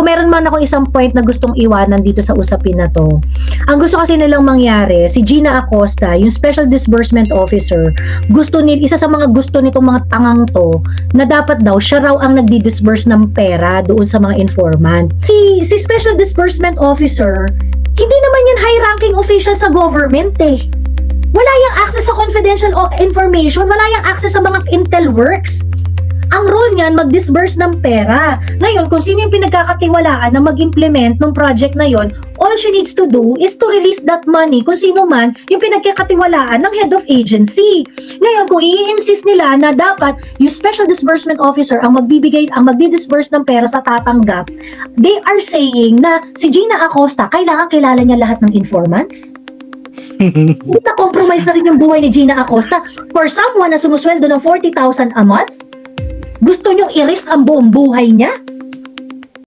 kung meron man ako isang point na gustong iwanan dito sa usapin na to, ang gusto kasi nilang mangyari, si Gina Acosta, yung Special Disbursement Officer, isa sa mga gusto nitong mga tangang to, na dapat daw siya raw ang nagdi-disburse ng pera doon sa mga informant. Si Special Disbursement Officer, hindi naman yan high-ranking official sa government eh. Wala yang access sa confidential information, wala yang access sa mga intel works. Ang role niyan, mag-disburse ng pera. Ngayon, kung sino yung pinagkakatiwalaan na mag-implement ng project na yon, all she needs to do is to release that money kung sino man yung pinagkakatiwalaan ng head of agency. Ngayon, kung i-insist nila na dapat yung Special Disbursement Officer ang magdi-disburse ng pera sa tatanggap, they are saying na si Gina Acosta, kailangan kilala niya lahat ng informants? Na-compromise na rin yung buhay ni Gina Acosta for someone na sumusweldo ng 40,000 a month? Gusto niyong i-risk ang buong buhay niya